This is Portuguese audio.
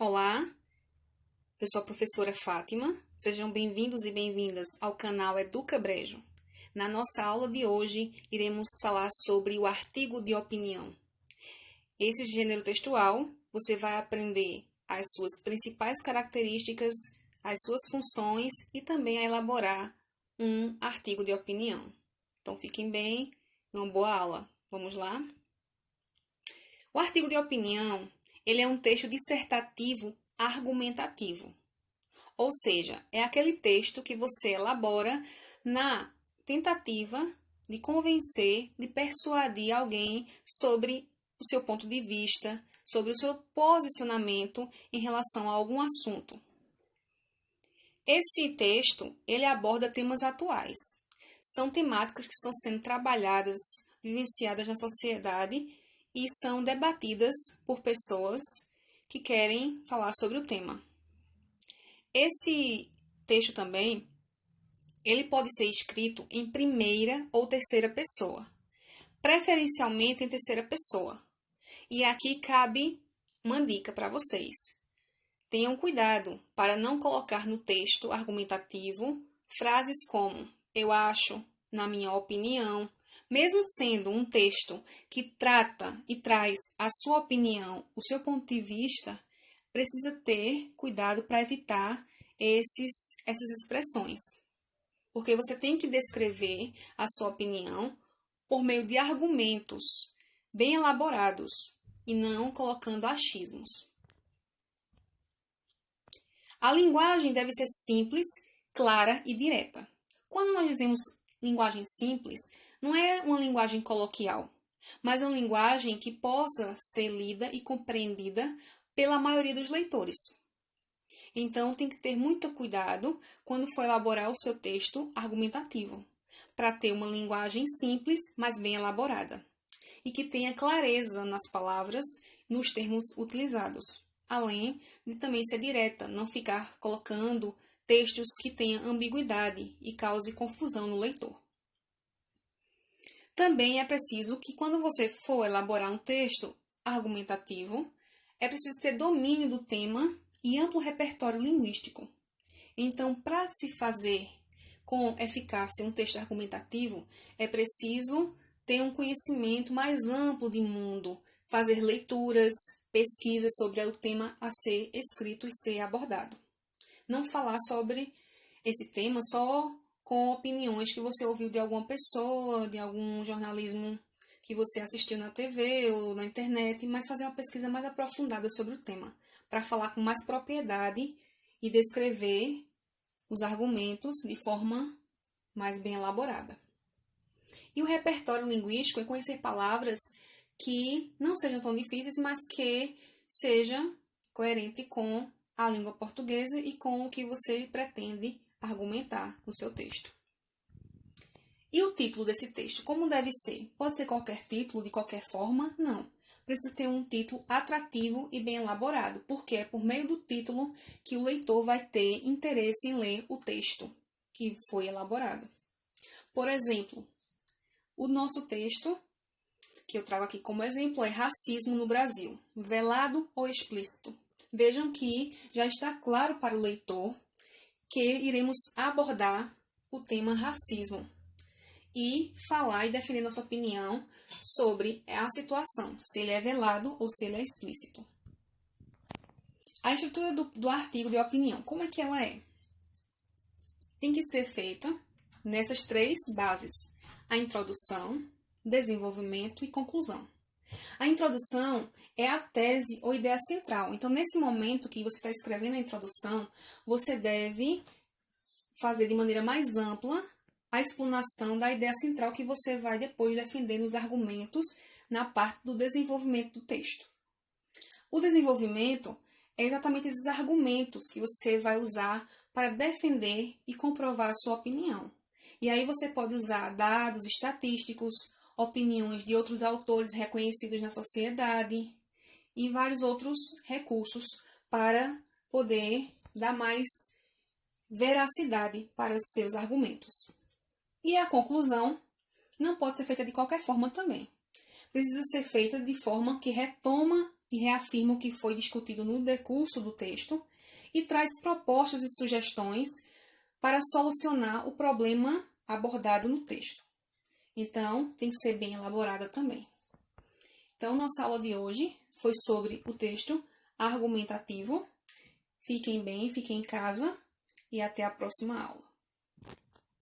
Olá, eu sou a professora Fátima. Sejam bem-vindos e bem-vindas ao canal Educa Brejo. Na nossa aula de hoje, iremos falar sobre o artigo de opinião. Esse gênero textual, você vai aprender as suas principais características, as suas funções e também a elaborar um artigo de opinião. Então, fiquem bem, uma boa aula. Vamos lá? O artigo de opinião, ele é um texto dissertativo argumentativo. Ou seja, é aquele texto que você elabora na tentativa de convencer, de persuadir alguém sobre o seu ponto de vista, sobre o seu posicionamento em relação a algum assunto. Esse texto, ele aborda temas atuais. São temáticas que estão sendo trabalhadas, vivenciadas na sociedade e são debatidas por pessoas que querem falar sobre o tema. Esse texto também, ele pode ser escrito em primeira ou terceira pessoa, preferencialmente em terceira pessoa. E aqui cabe uma dica para vocês. Tenham cuidado para não colocar no texto argumentativo frases como eu acho, na minha opinião. Mesmo sendo um texto que trata e traz a sua opinião, o seu ponto de vista, precisa ter cuidado para evitar essas expressões. Porque você tem que descrever a sua opinião por meio de argumentos bem elaborados e não colocando achismos. A linguagem deve ser simples, clara e direta. Quando nós dizemos linguagem simples, não é uma linguagem coloquial, mas é uma linguagem que possa ser lida e compreendida pela maioria dos leitores. Então, tem que ter muito cuidado quando for elaborar o seu texto argumentativo, para ter uma linguagem simples, mas bem elaborada, e que tenha clareza nas palavras, nos termos utilizados, além de também ser direta, não ficar colocando textos que tenham ambiguidade e cause confusão no leitor. Também é preciso que, quando você for elaborar um texto argumentativo, é preciso ter domínio do tema e amplo repertório linguístico. Então, para se fazer com eficácia um texto argumentativo, é preciso ter um conhecimento mais amplo de mundo, fazer leituras, pesquisas sobre o tema a ser escrito e ser abordado. Não falar sobre esse tema só com opiniões que você ouviu de alguma pessoa, de algum jornalismo que você assistiu na TV ou na internet, mas fazer uma pesquisa mais aprofundada sobre o tema, para falar com mais propriedade e descrever os argumentos de forma mais bem elaborada. E o repertório linguístico é conhecer palavras que não sejam tão difíceis, mas que seja coerente com a língua portuguesa e com o que você pretende argumentar no seu texto. E o título desse texto, como deve ser? Pode ser qualquer título, de qualquer forma? Não. Precisa ter um título atrativo e bem elaborado, porque é por meio do título que o leitor vai ter interesse em ler o texto que foi elaborado. Por exemplo, o nosso texto, que eu trago aqui como exemplo, é Racismo no Brasil, velado ou explícito. Vejam que já está claro para o leitor que iremos abordar o tema racismo e falar e definir nossa opinião sobre a situação, se ele é velado ou se ele é explícito. A estrutura do artigo de opinião, como é que ela é? Tem que ser feita nessas três bases: a introdução, desenvolvimento e conclusão. A introdução é a tese ou ideia central. Então, nesse momento que você está escrevendo a introdução, você deve fazer de maneira mais ampla a explanação da ideia central que você vai depois defender nos argumentos na parte do desenvolvimento do texto. O desenvolvimento é exatamente esses argumentos que você vai usar para defender e comprovar a sua opinião. E aí você pode usar dados estatísticos, opiniões de outros autores reconhecidos na sociedade e vários outros recursos para poder dar mais veracidade para os seus argumentos. E a conclusão não pode ser feita de qualquer forma também. Precisa ser feita de forma que retoma e reafirma o que foi discutido no decurso do texto e traz propostas e sugestões para solucionar o problema abordado no texto. Então, tem que ser bem elaborada também. Então, nossa aula de hoje foi sobre o texto argumentativo. Fiquem bem, fiquem em casa e até a próxima aula.